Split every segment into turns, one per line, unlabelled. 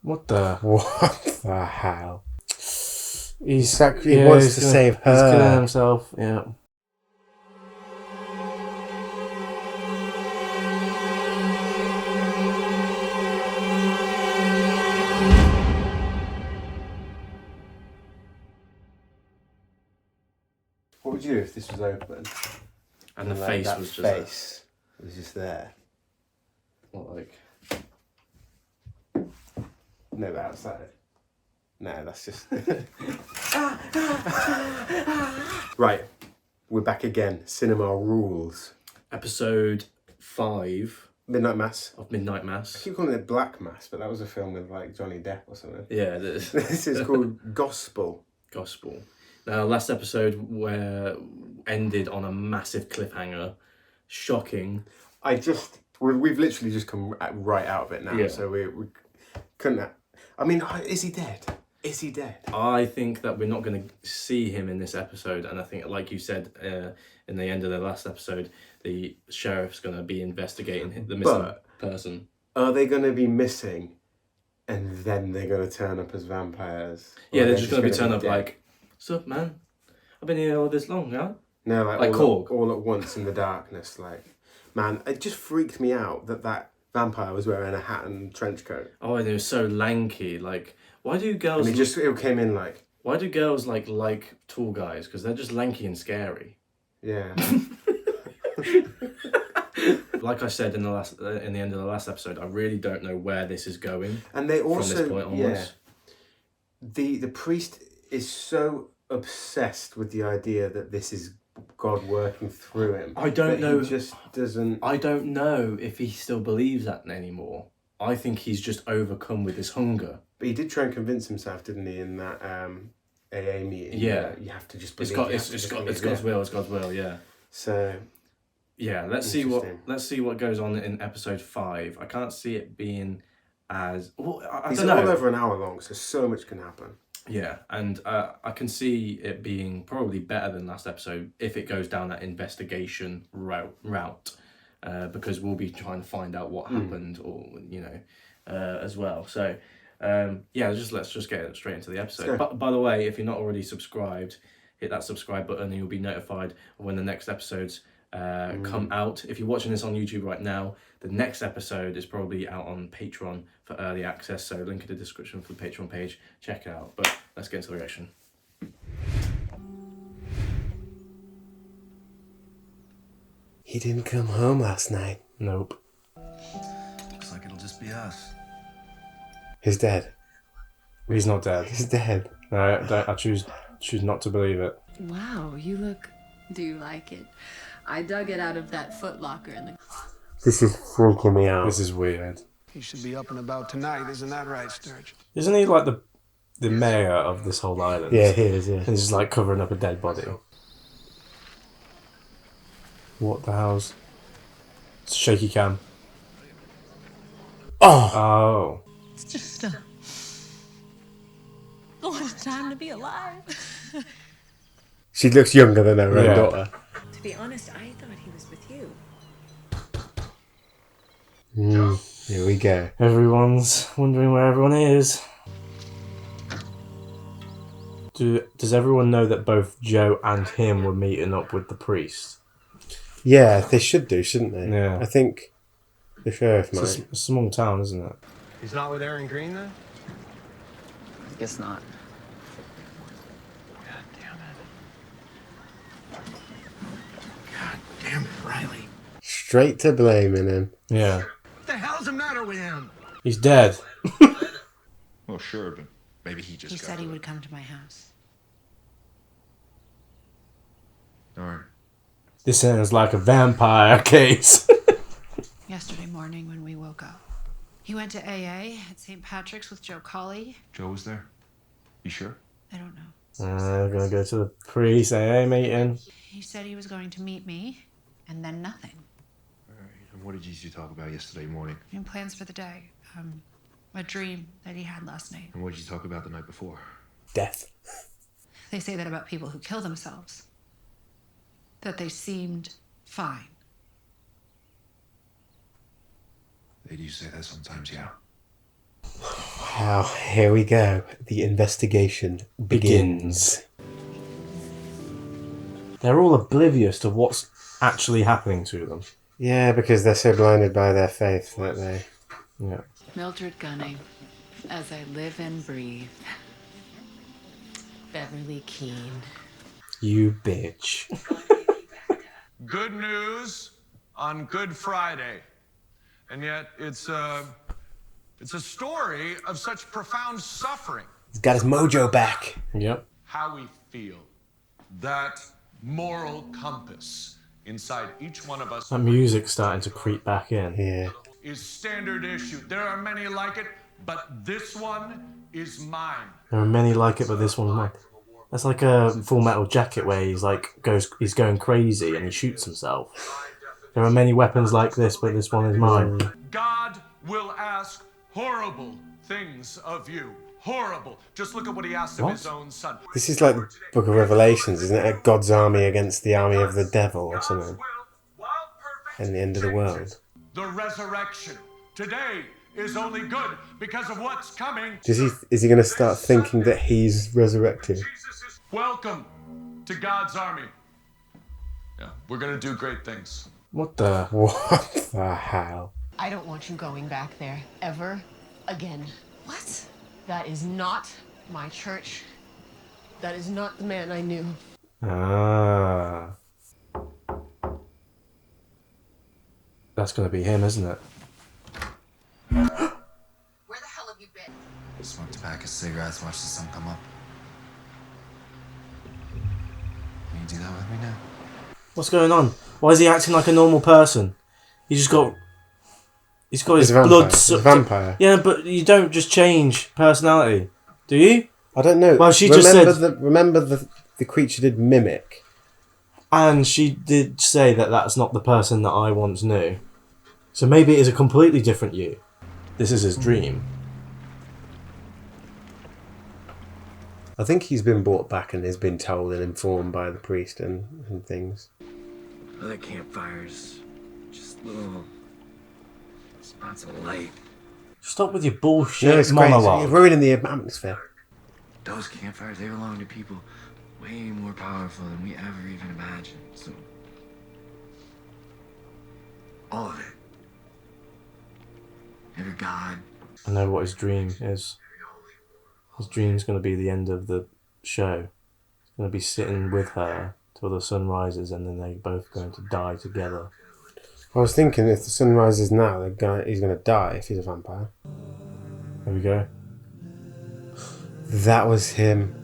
What the?
What the hell?
He
wants to save her.
He's killing himself. Yeah.
What would you do if this was open?
And the face
that
was just
face was just there.
what, like?
No, but outside. No, that's just. Right, we're back again. Cinema rules.
Episode 5
Midnight Mass.
of Midnight
I
Mass.
keep calling it Black Mass, but that was a film with like Johnny Depp or something.
Yeah, this
This is called Gospel.
Gospel. Now, last episode where ended on a massive cliffhanger, shocking.
We've literally just come right out of it now,
Yeah.
so we couldn't. I mean, is he dead? Is he dead?
I think that we're not going to see him in this episode, and I think, like you said in the end of the last episode, the sheriff's going to be investigating the missing person.
Are they going to be missing, and then they're going to turn up as vampires?
Yeah,
Or
they're just going to be
gonna
turning up
dead?
like, "Sup, man? I've been here all this long, huh?"
No,
like
all,
Korg.
all at once in the darkness. Like, man, it just freaked me out that vampire was wearing a hat and trench coat.
Oh, and it was so lanky. Like, why do girls?
And it came in like,
Why do girls like tall guys? Because they're just lanky and scary.
yeah.
Like I said in the end of the last episode, I really don't know where this is going.
And they also,
from this point onwards.
The priest is so obsessed with the idea that this is God working through him.
I don't know.
He just doesn't.
I don't know if he still believes that anymore. I think he's just overcome with this hunger.
But he did try and convince himself, didn't he, in that AA meeting?
Yeah.
You have to just believe.
It's God's will. It's God's will. Yeah.
So.
Yeah. Let's see what goes on in episode 5. I can't see it being as. Well, I
It's
don't know.
all over an hour long, so much can happen.
Yeah, and I can see it being probably better than last episode if it goes down that investigation route, because we'll be trying to find out what happened, or as well. So, let's just get straight into the episode. But by the way, if you're not already subscribed, hit that subscribe button, and you'll be notified of when the next episodes come out. If you're watching this on YouTube right now, the next episode is probably out on Patreon for early access, so link in the description for the Patreon page. Check it out. But let's get into the reaction.
He didn't come home last night.
Nope.
Looks like it'll just be us.
He's dead.
He's not dead.
He's dead.
No, I choose not to believe it.
Wow, you look... Do you like it? I dug it out of that Foot Locker in the closet.
This is freaking me out.
This is weird.
He should be up and about tonight, isn't that right, Sturge?
Isn't he like the mayor of this whole island?
Yeah, he is, yeah.
And he's just like covering up a dead body. What the hell's... It's a shaky cam. Oh.
It's just what a time to be alive.
She looks younger than her own daughter.
To be honest, I thought he was with you.
Here we go.
Everyone's wondering where everyone is. Does everyone know that both Joe and him were meeting up with the priest?
Yeah, they should do, shouldn't they?
Yeah.
I think the sheriff might.
It's a small town, isn't it?
He's not with Aaron Green, then?
Guess not.
God damn it, Riley.
Straight to blaming him.
Yeah.
What the hell's the matter with him?
He's dead.
Well, sure, but maybe he just
He
got
said he
it.
would come to my house.
All right.
This sounds like a vampire case.
Yesterday morning when we woke up. He went to AA at St. Patrick's with Joe Colley.
Joe was there. You sure?
I don't know.
We're going to go to the priest AA meeting.
He said he was going to meet me, and then nothing.
All right. And what did you two talk about yesterday morning?
And plans for the day. A dream that he had last night.
And what did you talk about the night before?
Death.
They say that about people who kill themselves. That they seemed fine.
They do say that sometimes, yeah.
Oh, here we go. The investigation begins.
They're all oblivious to what's actually happening to them.
Yeah, because they're so blinded by their faith that they...
Yeah.
Mildred Gunning, as I live and breathe. Beverly Keane.
You bitch.
Good news on Good Friday. And yet it's a story of such profound suffering.
He's got his mojo back.
Yep.
How we feel. That moral compass inside each one of us
That music's starting to creep back in.
Yeah.
is standard issue. There are many like it, but this one is mine.
There are many like it, but this one's mine. That's like a Full Metal Jacket where he's going crazy and he shoots himself. There are many weapons like this, but this one is mine.
God will ask horrible things of you. Horrible. Just look at what he asked of his own son.
This is like the Book of Revelations, isn't it? God's army against the army of the devil or something. And the end of the world.
The resurrection. Today is only good because of what's coming.
Is he going to start thinking that he's resurrected?
Welcome to God's army. Yeah, we're going to do great things.
What the?
What the hell?
I don't want you going back there ever again.
What?
That is not my church. That is not the man I knew.
Ah. That's going to be him, isn't it?
Where the hell have you been?
Smoke tobacco, cigarettes, watch the sun come up. Can you do that with me now?
What's going on? Why is he acting like a normal person? He's got his
He's a vampire.
blood
He's a
sucked.
vampire.
Yeah, but you don't just change personality, do you?
I don't know.
Well, she just said...
Remember the creature did mimic.
And she did say that that's not the person that I once knew. So maybe it is a completely different you. This is his dream.
I think he's been brought back and has been told and informed by the priest and things.
Other campfires, just little spots of light.
Stop with your bullshit
It's great.
monologue.
You're ruining the atmosphere.
Those campfires, they belong to people way more powerful than we ever even imagined. So, all of it. Every god.
I know what his dream is. His dream's going to be the end of the show. He's going to be sitting with her till the sun rises and then they're both going to die together.
I was thinking if the sun rises now, he's going to die if he's a vampire.
There we go.
That was him.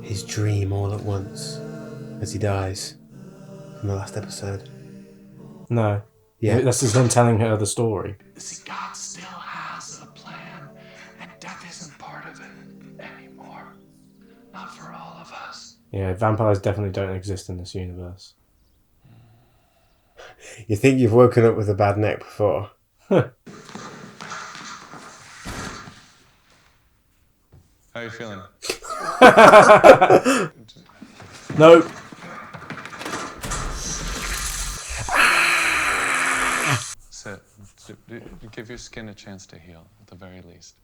His dream all at once as he dies in the last episode.
No.
Yeah.
That's just him telling her the story.
See, God still has a plan, and death isn't part of it anymore. Not for all of us.
Yeah, vampires definitely don't exist in this universe.
You think you've woken up with a bad neck before?
How are you feeling?
Nope.
Sit. Give your skin a chance to heal, at the very least.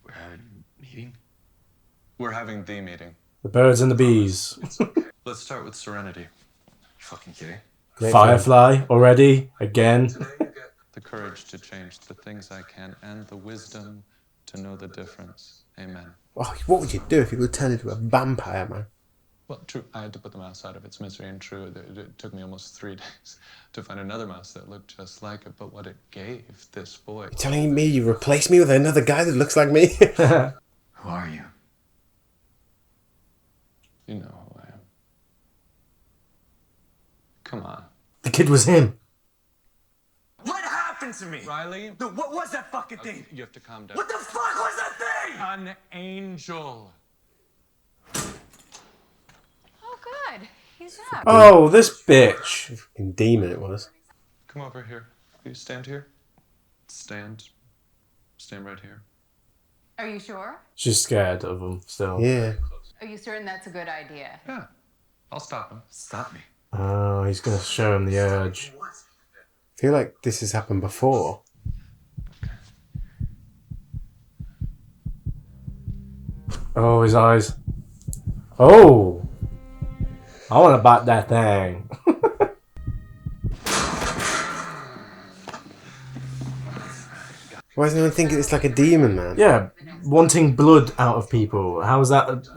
We're having a meeting?
We're having the meeting.
The birds and the bees.
Let's start with serenity.
You fucking kidding?
Great
Firefly already? Again?
The courage to change the things I can and the wisdom to know the difference. Amen.
Oh, what would you do if you were turned into a vampire, man?
Well, true, I had to put the mouse out of its misery, and true, it took me almost 3 days to find another mouse that looked just like it, but what it gave this boy...
You're telling me you replaced me with another guy that looks like me?
Who are you?
You know who I am. Come on.
The kid was him.
What happened to me?
Riley?
What was that fucking thing?
You have to calm down.
What the fuck was that thing?
An angel.
Oh, good. He's up.
Oh, this bitch.
Fucking demon it was.
Come over here. Will you stand here? Stand right here.
Are you sure?
She's scared of him still.
Yeah.
Are you certain that's a good idea?
Yeah. I'll stop him.
Stop me.
Oh, he's going to show him the urge.
I feel like this has happened before.
Oh, his eyes. Oh! I want to bat that thing.
Why does anyone think it's like a demon, man?
Yeah, wanting blood out of people. How is that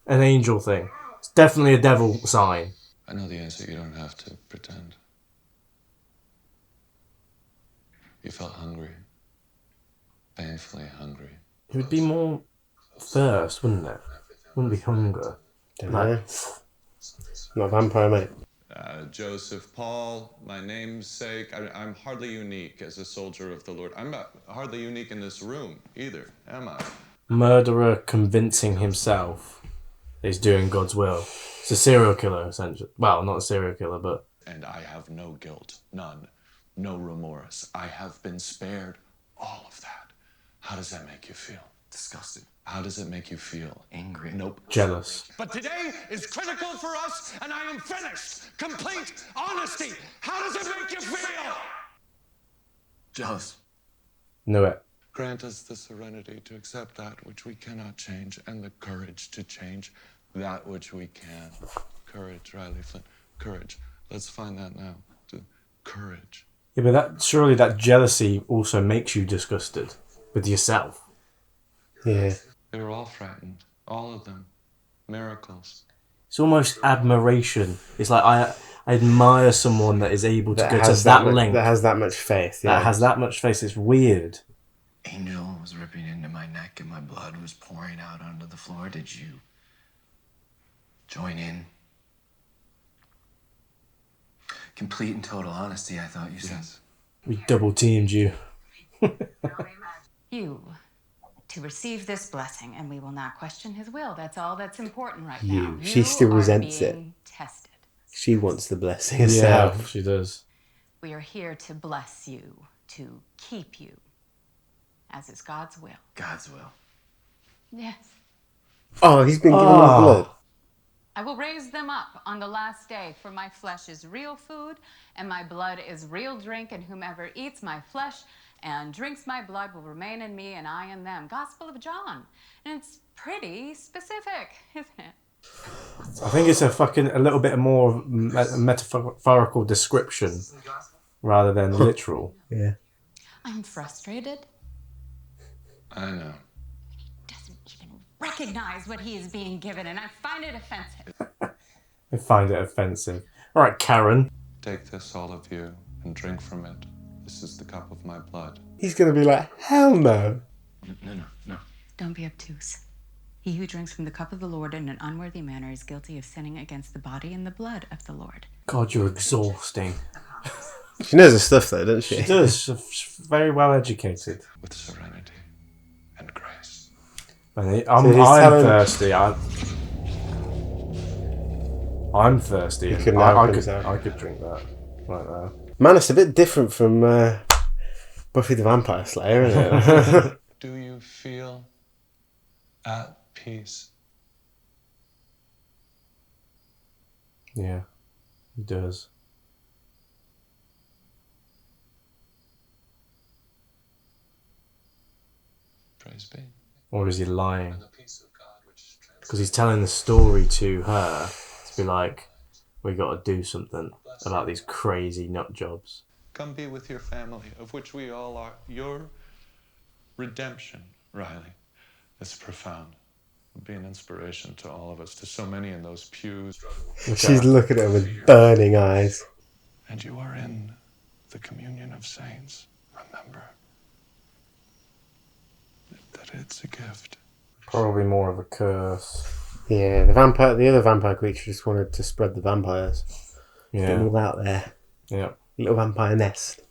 an angel thing? It's definitely a devil sign.
I know the answer. You don't have to pretend. You felt hungry. Painfully hungry.
It would be more thirst, wouldn't it? Wouldn't be hunger.
Don't know. Not a vampire, mate.
Joseph Paul, my namesake. I'm hardly unique as a soldier of the Lord. I'm not hardly unique in this room either, am I?
Murderer convincing himself he's doing God's will. It's a serial killer, essentially. Well, not a serial killer, but...
And I have no guilt, none, no remorse. I have been spared all of that. How does that make you feel?
Disgusted.
How does it make you feel?
Angry.
Nope.
Jealous.
But today is critical for us, and I am finished. Complete honesty. How does it make you feel?
Jealous.
Knew it.
Grant us the serenity to accept that which we cannot change and the courage to change that which we can. Courage, Riley Flynn. Courage. Let's find that now. Courage.
Yeah, but surely that jealousy also makes you disgusted with yourself.
Yeah.
They were all frightened. All of them. Miracles.
It's almost admiration. It's like I admire someone that is able to go to that length.
That has that much faith. Yeah.
That has that much faith. It's weird.
Angel was ripping into my neck and my blood was pouring out onto the floor. Did you join in? Complete and total honesty, I thought you said.
We double teamed you.
You to receive this blessing, and we will not question his will. That's all that's important right
You.
now.
She still
are
resents it.
being tested.
She wants the blessing herself.
Yeah, she does.
We are here to bless you, to keep you, as is God's will.
God's will.
Yes.
Oh, he's been given the blood.
I will raise them up on the last day, for my flesh is real food, and my blood is real drink, and whomever eats my flesh and drinks my blood will remain in me, and I in them. Gospel of John. And it's pretty specific, isn't it?
I think it's a little bit more metaphorical description rather than literal.
Yeah.
I'm frustrated.
I know.
Doesn't even recognize what he is being given, and I find it offensive.
I find it offensive. All right, Karen.
Take this, all of you, and drink from it. This is the cup of my blood.
He's going to be like, hell no.
No.
Don't be obtuse. He who drinks from the cup of the Lord in an unworthy manner is guilty of sinning against the body and the blood of the Lord.
God, you're exhausting.
She knows her stuff, though, doesn't she?
She does. She's very well educated.
With serenity and grace.
I'm
telling-
thirsty. I'm thirsty.
couldn't
I
help
could
himself.
drink that right there.
Man, it's a bit different from Buffy the Vampire Slayer, isn't it?
Do you feel at peace?
Yeah, he does.
Praise be.
Or is he lying?
And the peace of God which
Because he's telling the story to her to be like, we got to do something about these crazy nut jobs.
Come be with your family, of which we all are. Your redemption, Riley, is profound. It'll be an inspiration to all of us, to so many in those pews.
She's looking at him with burning eyes.
And you are in the communion of saints. Remember that it's a gift.
Probably more of a curse.
Yeah, the other vampire creature just wanted to spread the vampires. Get
Yeah.
them all out there.
Yeah.
Little vampire nest.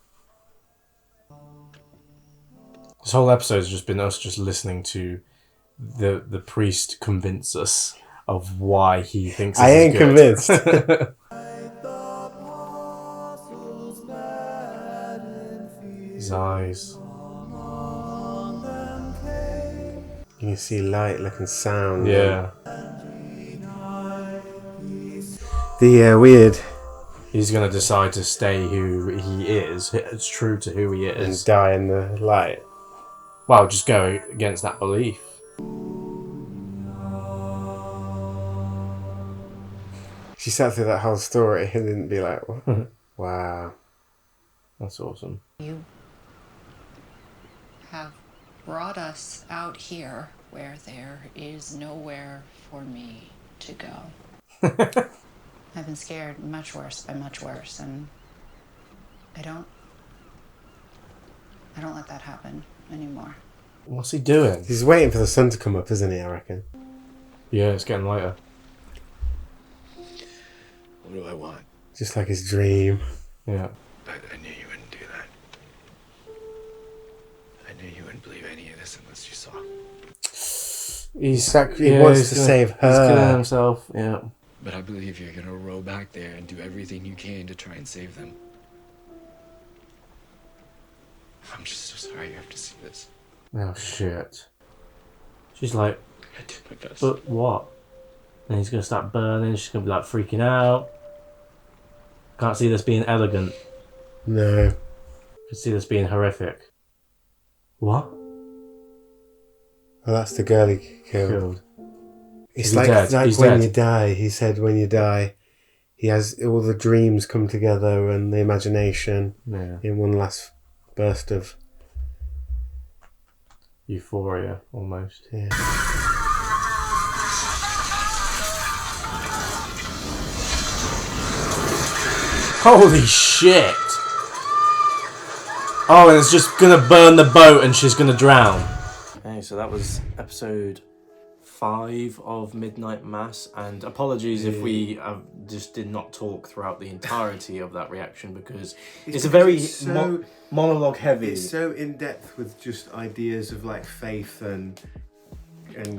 This whole episode has just been us just listening to the priest convince us of why he thinks
I
this is
ain't
good.
convinced.
His eyes.
You can see light, look and sound.
Yeah.
The weird
He's going to decide to stay who he is. It's true to who he
and
is.
die in the light.
Well, just go against that belief.
She sat through that whole story and didn't be like, what? Wow.
That's awesome.
You have brought us out here where there is nowhere for me to go. I've been scared much worse by much worse, and I don't let that happen anymore.
What's he doing?
He's waiting for the sun to come up, isn't he, I reckon?
Yeah, it's getting lighter.
What do I want?
Just like his dream.
Yeah.
I knew you wouldn't do that. I knew you wouldn't believe any of this unless you saw.
He wants to save her.
He's killing himself, yeah.
But I believe you're gonna row back there and do everything you can to try and save them. I'm just so sorry you have to see this.
Oh, shit. She's like,
I did my best.
but what? And he's going to start burning. She's going to be like freaking out. Can't see this being elegant.
No.
Can see this being horrific. What?
Oh, that's the girl he killed.
Killed.
It's
He's
like,
dead. He's
when
dead.
you die. He said when you die, he has all the dreams come together and the imagination
Yeah.
in one last burst of
Euphoria, almost.
Yeah.
Holy shit! Oh, and it's just gonna burn the boat and she's gonna drown. Okay, so that was episode 5 of Midnight Mass, and apologies if we just did not talk throughout the entirety of that reaction, because it's a very monologue heavy.
It's so in depth with just ideas of like faith and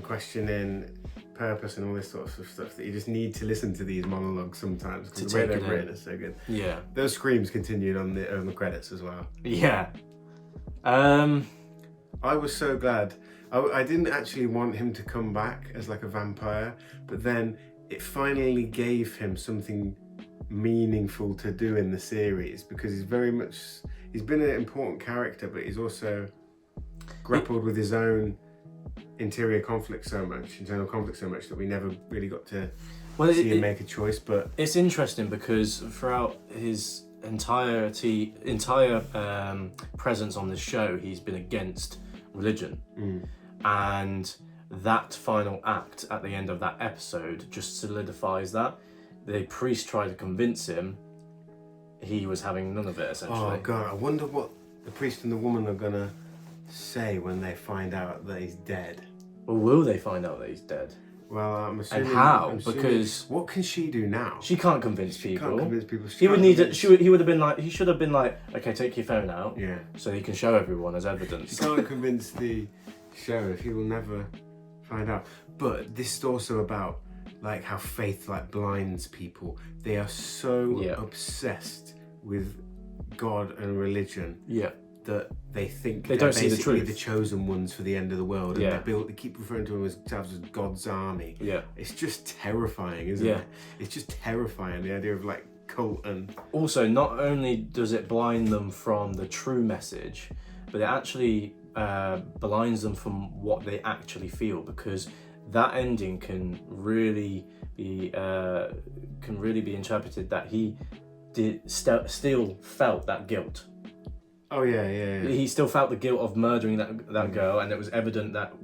questioning purpose and all this sort of stuff that you just need to listen to these monologues sometimes because the way they're written is so good.
Yeah.
Those screams continued on the credits as well.
Yeah.
I was so glad. I didn't actually want him to come back as like a vampire, but then it finally gave him something meaningful to do in the series, because he's been an important character, but he's also grappled with his own internal conflict so much that we never really got to see him make a choice. But
it's interesting because throughout his entire presence on this show, he's been against religion. And that final act at the end of that episode just solidifies that. The priest tried to convince him he was having none of it, essentially.
oh god, I wonder what the priest and the woman are gonna say when they find out that he's dead.
Or will they find out that he's dead?
Well, I'm assuming.
And how? Because
what can she do now?
she can't convince people.
Can't convince people.
He would need it. He would have been like. He should have been like, okay, take your phone out.
Yeah.
So he can show everyone as evidence.
She can't convince the sheriff. He will never find out. But this is also about like how faith like blinds people. They are so obsessed with God and religion.
Yeah.
That they think
they
they're
don't see the
basically
truth.
The chosen ones for the end of the world, and they keep referring to themselves as God's army.
Yeah,
it's just terrifying, isn't it? It's just terrifying, the idea of like cult. And
also, not only does it blind them from the true message, but it actually blinds them from what they actually feel, because that ending can really be interpreted that he still felt that guilt.
Oh yeah.
He still felt the guilt of murdering that girl, and it was evident that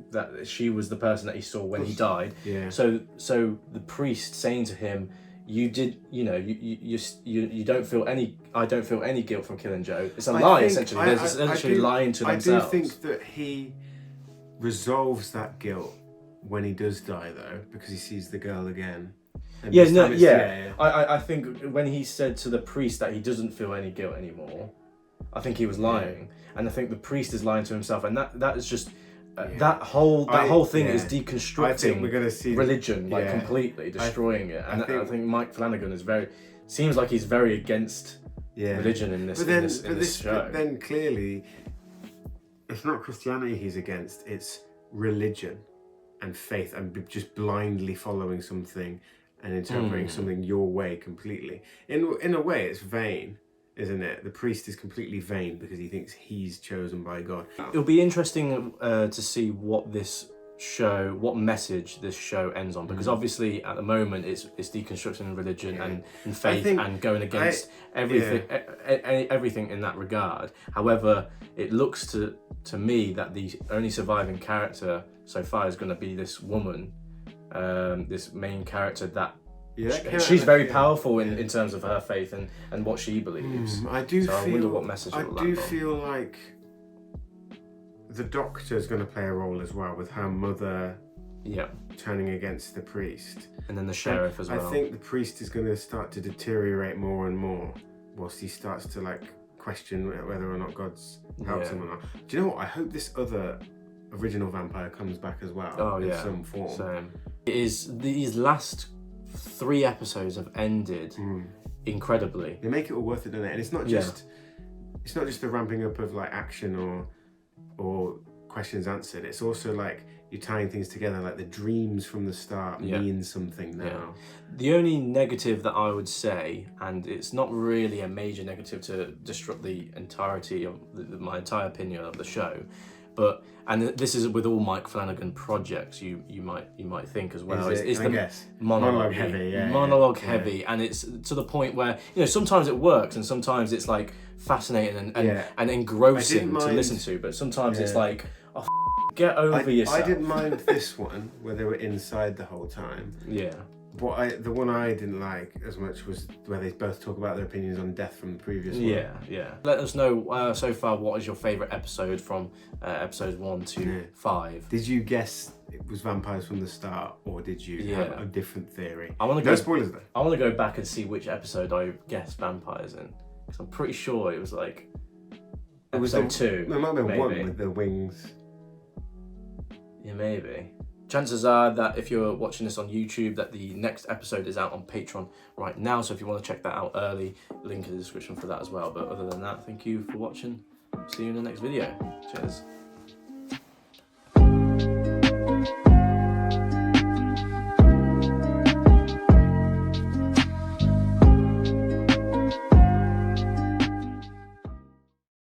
she was the person that he saw when he died.
Yeah.
So the priest saying to him, "You did, you don't feel any. I don't feel any guilt from killing Joe." It's a lie, essentially. They're essentially lying to themselves.
I do think that he resolves that guilt when he does die, though, because he sees the girl again.
I think when he said to the priest that he doesn't feel any guilt anymore, I think he was lying, and I think the priest is lying to himself, and that is just that whole thing is deconstructing
I think we're gonna see
religion completely, destroying it, and I think Mike Flanagan seems like he's very against religion in this show.
But then clearly, it's not Christianity he's against; it's religion and faith, and just blindly following something and interpreting something your way completely. In a way, it's vain. Isn't it? The priest is completely vain because he thinks he's chosen by God.
It'll be interesting to see what this show, what message this show ends on, because obviously at the moment it's deconstructing religion and faith and going against everything in that regard. However, it looks to me that the only surviving character so far is going to be this woman, this main character that she's very powerful in terms of her faith and what she believes.
I wonder what
message
I do feel like the Doctor's going to play a role as well, with her mother turning against the priest.
And then the sheriff as well.
I think the priest is going to start to deteriorate more and more whilst he starts to like question whether or not God's helped him or not. Do you know what? I hope this other original vampire comes back as well in some form.
Same. It is, these last 3 episodes have ended incredibly.
They make it all worth it, don't they? And it's not just the ramping up of like action or questions answered. It's also like you're tying things together, like the dreams from the start mean something now.
The only negative that I would say, and it's not really a major negative to disrupt the entirety of my entire opinion of the show, but this is with all Mike Flanagan projects, you might think as well. It's the monologue heavy, and it's to the point where sometimes it works and sometimes it's like fascinating and engrossing to listen to, but sometimes it's like, get over yourself.
I didn't mind this one where they were inside the whole time.
Yeah.
The one I didn't like as much was where they both talk about their opinions on death from the previous one.
Yeah. Let us know so far what is your favourite episode from episodes 1 to 5.
Did you guess it was vampires from the start, or did you have a different theory? No spoilers though.
I want to go back and see which episode I guessed vampires in, because I'm pretty sure it was like episode 2.
There might have been one with the wings.
Yeah, maybe. Chances are that if you're watching this on YouTube, that the next episode is out on Patreon right now. So if you want to check that out early, link in the description for that as well. But other than that, thank you for watching. See you in the next video. Cheers.